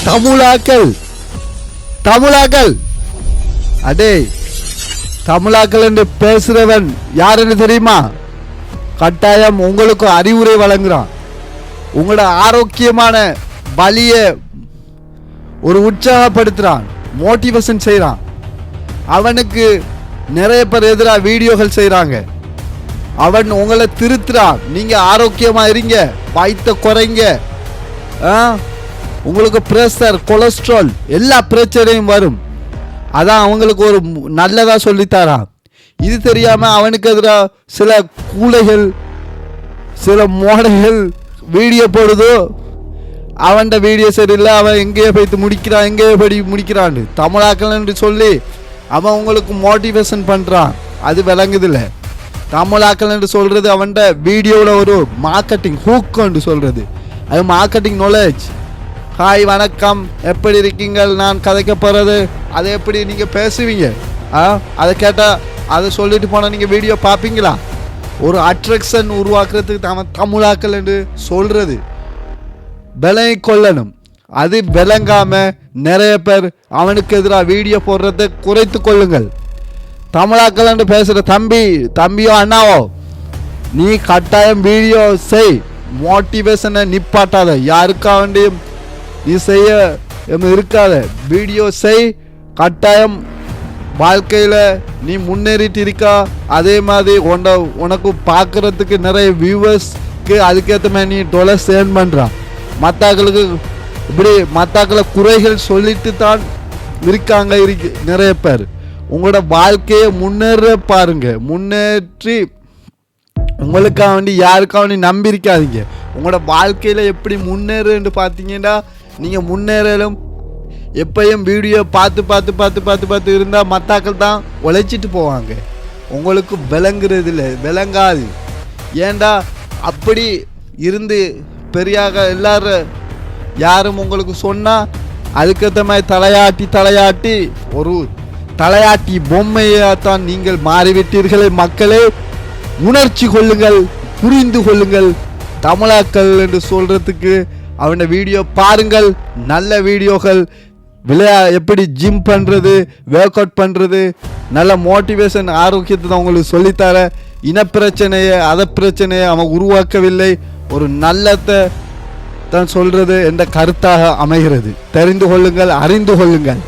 தமிழாக்கள் அடே தமிழாக்கள் என்று பேசுறவன் யாருன்னு தெரியுமா? கட்டாயம் உங்களுக்கு அறிவுரை வழங்குறான். உங்களோட ஆரோக்கியமான வலிய ஒரு உற்சாகப்படுத்துறான், மோட்டிவேஷன் செய்யறான். அவனுக்கு நிறைய பேர் எதிராக வீடியோகள் செய்யறாங்க. அவன் உங்களை திருத்துறான். நீங்க ஆரோக்கியமா இருங்க, வயிற்ற குறைங்க, உங்களுக்கு பிரஷர், கொலஸ்ட்ரால் எல்லா பிரச்சனையும் வரும். அதான் அவங்களுக்கு ஒரு நல்லதா சொல்லித்தாரான். இது தெரியாம அவனுக்கு எதிராக சில கூலைகள், சில மோடைகள் வீடியோ போடுதோ, அவன் வீடியோ சரியில்லை, அவன் எங்கேயோ போய்த்து முடிக்கிறான், எங்கேயோ படி முடிக்கிறான் தமிழாக்கள் என்று சொல்லி அவன் உங்களுக்கு மோட்டிவேஷன் பண்ணுறான். அது விளங்குதில்லை. தமிழாக்கள் என்று சொல்கிறது அவன் வீடியோவில் ஒரு மார்க்கெட்டிங் ஹூக் என்று சொல்கிறது. அது மார்க்கெட்டிங் நாலேஜ். ஹாய் வணக்கம், எப்படி இருக்கீங்க, நான் கதைக்க போகிறது, அதை எப்படி நீங்கள் பேசுவீங்க, அதை கேட்டால் அதை சொல்லிட்டு போனால் நீங்கள் வீடியோ பார்ப்பீங்களா? ஒரு அட்ராக்ஷன் உருவாக்குறதுக்கு தமிழாக்கள் என்று சொல்கிறது. விலகி கொள்ளணும். அது விளங்காம நிறைய பேர் அவனுக்கு எதிராக வீடியோ போடுறதை குறைத்து கொள்ளுங்கள். தமிழாக்கள் என்று பேசுகிற தம்பியோ அண்ணாவோ, நீ கட்டாயம் வீடியோ செய். மோட்டிவேஷனை நிப்பாட்டாத, யாருக்கா வேண்டியும் நீ செய்ய இருக்காத. வீடியோ செய். கட்டாயம் வாழ்க்கையில் நீ முன்னேறிட்டு இருக்கா. அதே மாதிரி உனக்கு பார்க்குறதுக்கு நிறைய வியூவர்ஸ்க்கு அதுக்கேற்ற மாதிரி நீ டொலர் சேன் பண்ணுறான். மற்றாக்களுக்கு இப்படி மற்றாக்களை குறைகள் சொல்லிட்டு தான் இருக்காங்க நிறைய பேர். உங்களோட வாழ்க்கையை முன்னேற பாருங்க. முன்னேற்றி உங்களுக்காக வேண்டி யாருக்காக வேண்டி நம்பி இருக்காதீங்க. உங்களோட வாழ்க்கையில் எப்படி முன்னேறுன்னு பார்த்தீங்கன்னா, நீங்கள் முன்னேறலும் எப்பயும் வீடியோ பார்த்து இருந்தால் மற்றாக்கள் தான் உழைச்சிட்டு போவாங்க. உங்களுக்கு விளங்குறது இல்லை, விளங்காது. ஏண்டா அப்படி இருந்து பெரியாக எல்லாரும் யாரும் உங்களுக்கு சொன்னால் அதுக்கேற்ற மாதிரி தலையாட்டி ஒரு தலையாட்டி பொம்மையாத்தான் நீங்கள் மாறிவிட்டீர்களே. மக்களே, உணர்ச்சி கொள்ளுங்கள், புரிந்து கொள்ளுங்கள். தமிழாக்கள் என்று சொல்கிறதுக்கு அவன வீடியோ பாருங்கள். நல்ல வீடியோக்கள், எப்படி ஜிம் பண்ணுறது, ஒர்க் அவுட் பண்ணுறது, நல்ல மோட்டிவேஷன், ஆரோக்கியத்தை தான் உங்களுக்கு சொல்லித்தர. இனப்பிரச்சனையை அதை பிரச்சனையை அவன் உருவாக்கவில்லை, ஒரு நல்லத்தை தான் சொல்கிறது என்ற கருத்தாக அமைகிறது. தெரிந்து கொள்ளுங்கள், அறிந்து கொள்ளுங்கள்.